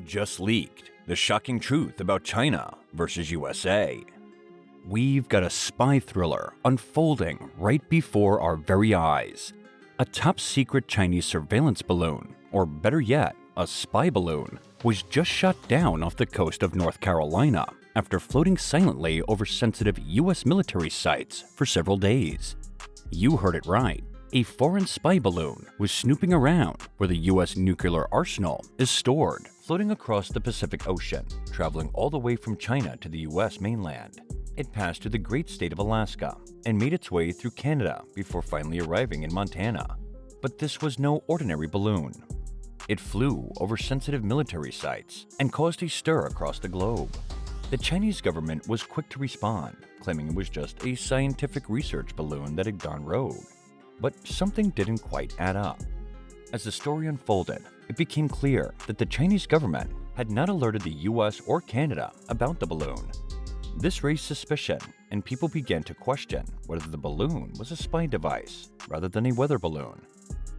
Just leaked the shocking truth about China versus USA. We've got a spy thriller unfolding right before our very eyes. A top-secret Chinese surveillance balloon, or better yet, a spy balloon, was just shot down off the coast of North Carolina after floating silently over sensitive US military sites for several days. You heard it right. A foreign spy balloon was snooping around where the US nuclear arsenal is stored, floating across the Pacific Ocean, traveling all the way from China to the US mainland. It passed through the great state of Alaska and made its way through Canada before finally arriving in Montana. But this was no ordinary balloon. It flew over sensitive military sites and caused a stir across the globe. The Chinese government was quick to respond, claiming it was just a scientific research balloon that had gone rogue. But something didn't quite add up. As the story unfolded, it became clear that the Chinese government had not alerted the US or Canada about the balloon. This raised suspicion, and people began to question whether the balloon was a spy device rather than a weather balloon.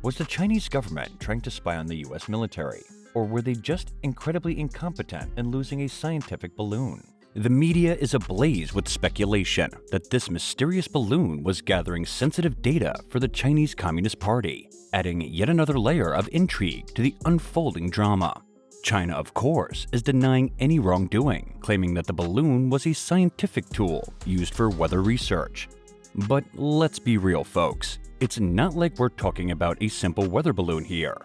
Was the Chinese government trying to spy on the US military, or were they just incredibly incompetent in losing a scientific balloon? The media is ablaze with speculation that this mysterious balloon was gathering sensitive data for the Chinese Communist Party, adding yet another layer of intrigue to the unfolding drama. China, of course, is denying any wrongdoing, claiming that the balloon was a scientific tool used for weather research. But let's be real, folks. It's not like we're talking about a simple weather balloon here.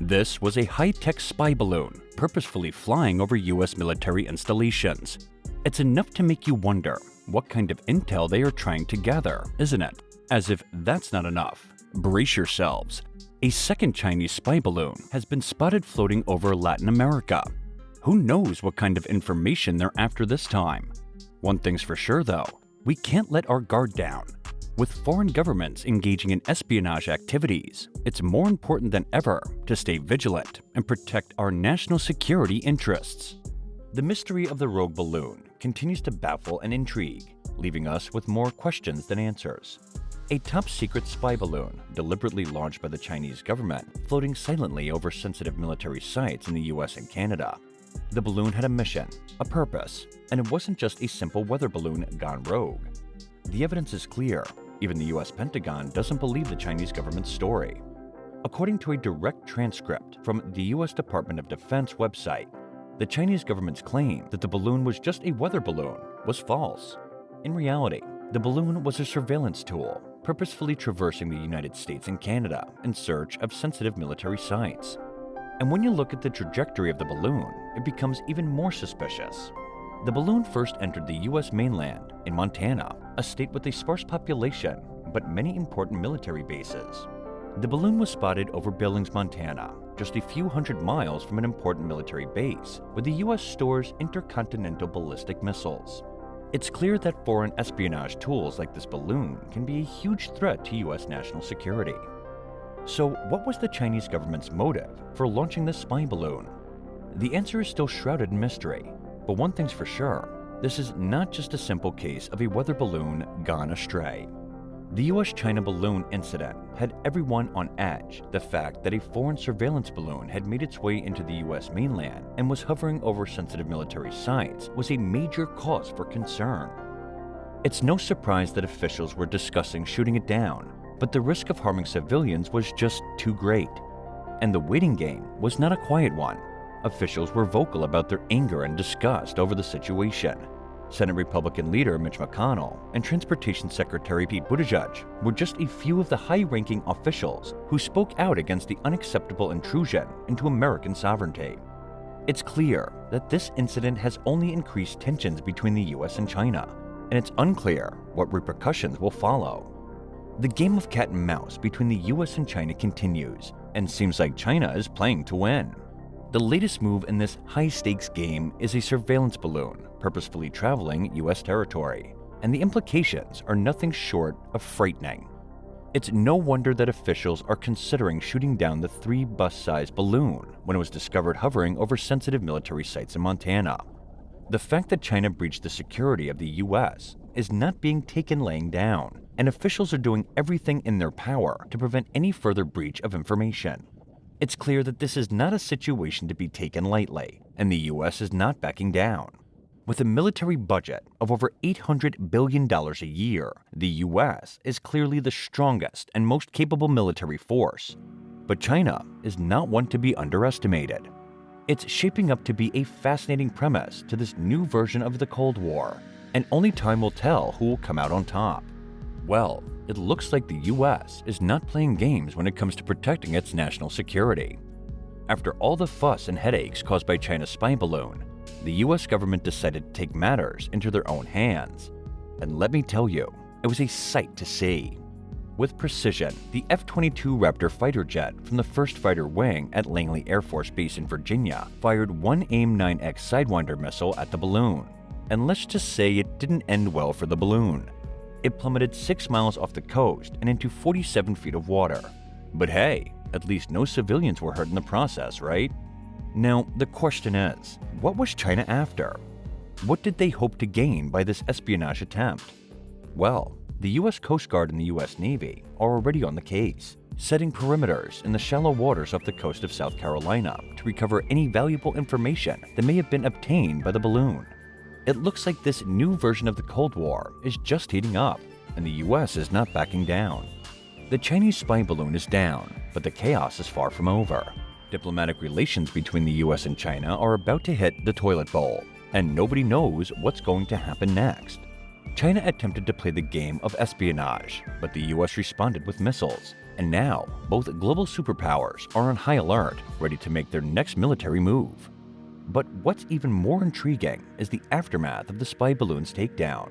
This was a high-tech spy balloon, purposefully flying over US military installations. It's enough to make you wonder what kind of intel they are trying to gather, isn't it? As if that's not enough, brace yourselves. A second Chinese spy balloon has been spotted floating over Latin America. Who knows what kind of information they're after this time? One thing's for sure though, we can't let our guard down. With foreign governments engaging in espionage activities, it's more important than ever to stay vigilant and protect our national security interests. The mystery of the rogue balloon continues to baffle and intrigue, leaving us with more questions than answers. A top-secret spy balloon, deliberately launched by the Chinese government, floating silently over sensitive military sites in the US and Canada. The balloon had a mission, a purpose, and it wasn't just a simple weather balloon gone rogue. The evidence is clear. Even the US Pentagon doesn't believe the Chinese government's story. According to a direct transcript from the US Department of Defense website, the Chinese government's claim that the balloon was just a weather balloon was false. In reality, the balloon was a surveillance tool, purposefully traversing the United States and Canada in search of sensitive military sites. And when you look at the trajectory of the balloon, it becomes even more suspicious. The balloon first entered the US mainland in Montana, a state with a sparse population but many important military bases. The balloon was spotted over Billings, Montana, just a few hundred miles from an important military base where the US stores intercontinental ballistic missiles. It's clear that foreign espionage tools like this balloon can be a huge threat to US national security. So what was the Chinese government's motive for launching this spy balloon? The answer is still shrouded in mystery, but one thing's for sure, this is not just a simple case of a weather balloon gone astray. The US-China balloon incident had everyone on edge. The fact that a foreign surveillance balloon had made its way into the US mainland and was hovering over sensitive military sites was a major cause for concern. It's no surprise that officials were discussing shooting it down, but the risk of harming civilians was just too great. And the waiting game was not a quiet one. Officials were vocal about their anger and disgust over the situation. Senate Republican leader Mitch McConnell and Transportation Secretary Pete Buttigieg were just a few of the high-ranking officials who spoke out against the unacceptable intrusion into American sovereignty. It's clear that this incident has only increased tensions between the US and China, and it's unclear what repercussions will follow. The game of cat and mouse between the US and China continues, and seems like China is playing to win. The latest move in this high-stakes game is a surveillance balloon purposefully traveling US territory, and the implications are nothing short of frightening. It's no wonder that officials are considering shooting down the 3-bus-sized balloon when it was discovered hovering over sensitive military sites in Montana. The fact that China breached the security of the US is not being taken laying down, and officials are doing everything in their power to prevent any further breach of information. It's clear that this is not a situation to be taken lightly, and the US is not backing down. With a military budget of over $800 billion a year, the US is clearly the strongest and most capable military force. But China is not one to be underestimated. It's shaping up to be a fascinating premise to this new version of the Cold War, and only time will tell who will come out on top. Well, it looks like the US is not playing games when it comes to protecting its national security. After all the fuss and headaches caused by China's spy balloon, the US government decided to take matters into their own hands. And let me tell you, it was a sight to see. With precision, the F-22 Raptor fighter jet from the 1st Fighter Wing at Langley Air Force Base in Virginia fired one AIM-9X Sidewinder missile at the balloon. And let's just say it didn't end well for the balloon. It plummeted 6 miles off the coast and into 47 feet of water. But hey, at least no civilians were hurt in the process, right? Now, the question is, what was China after? What did they hope to gain by this espionage attempt? Well, the US Coast Guard and the US Navy are already on the case, setting perimeters in the shallow waters off the coast of South Carolina to recover any valuable information that may have been obtained by the balloon. It looks like this new version of the Cold War is just heating up, and the US is not backing down. The Chinese spy balloon is down, but the chaos is far from over. Diplomatic relations between the US and China are about to hit the toilet bowl, and nobody knows what's going to happen next. China attempted to play the game of espionage, but the US responded with missiles, and now both global superpowers are on high alert, ready to make their next military move. But what's even more intriguing is the aftermath of the spy balloon's takedown.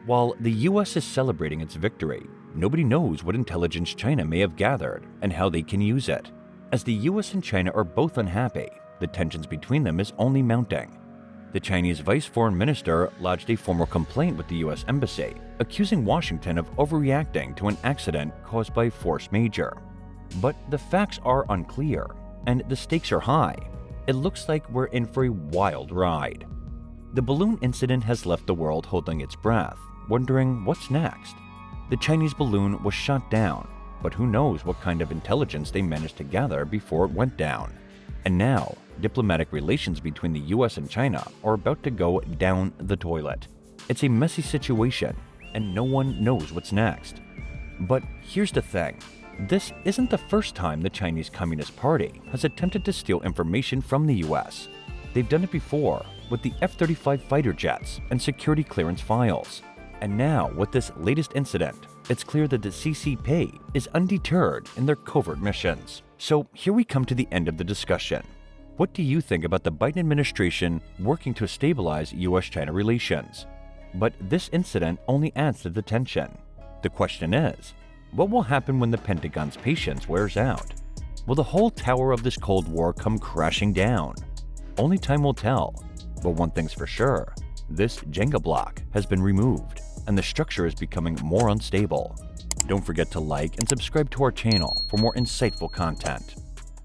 While the US is celebrating its victory, nobody knows what intelligence China may have gathered and how they can use it. As the US and China are both unhappy, the tensions between them is only mounting. The Chinese Vice Foreign Minister lodged a formal complaint with the US Embassy, accusing Washington of overreacting to an accident caused by force majeure. But the facts are unclear, and the stakes are high. It looks like we're in for a wild ride. The balloon incident has left the world holding its breath, wondering what's next. The Chinese balloon was shot down, but who knows what kind of intelligence they managed to gather before it went down. And now, diplomatic relations between the US and China are about to go down the toilet. It's a messy situation, and no one knows what's next. But here's the thing. This isn't the first time the Chinese Communist Party has attempted to steal information from the US. They've done it before with the F-35 fighter jets and security clearance files. And now, with this latest incident, it's clear that the CCP is undeterred in their covert missions. So here we come to the end of the discussion. What do you think about the Biden administration working to stabilize US-China relations? But this incident only adds to the tension. The question is, what will happen when the Pentagon's patience wears out? Will the whole tower of this Cold War come crashing down? Only time will tell. But one thing's for sure, this Jenga block has been removed, and the structure is becoming more unstable. Don't forget to like and subscribe to our channel for more insightful content.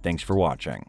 Thanks for watching.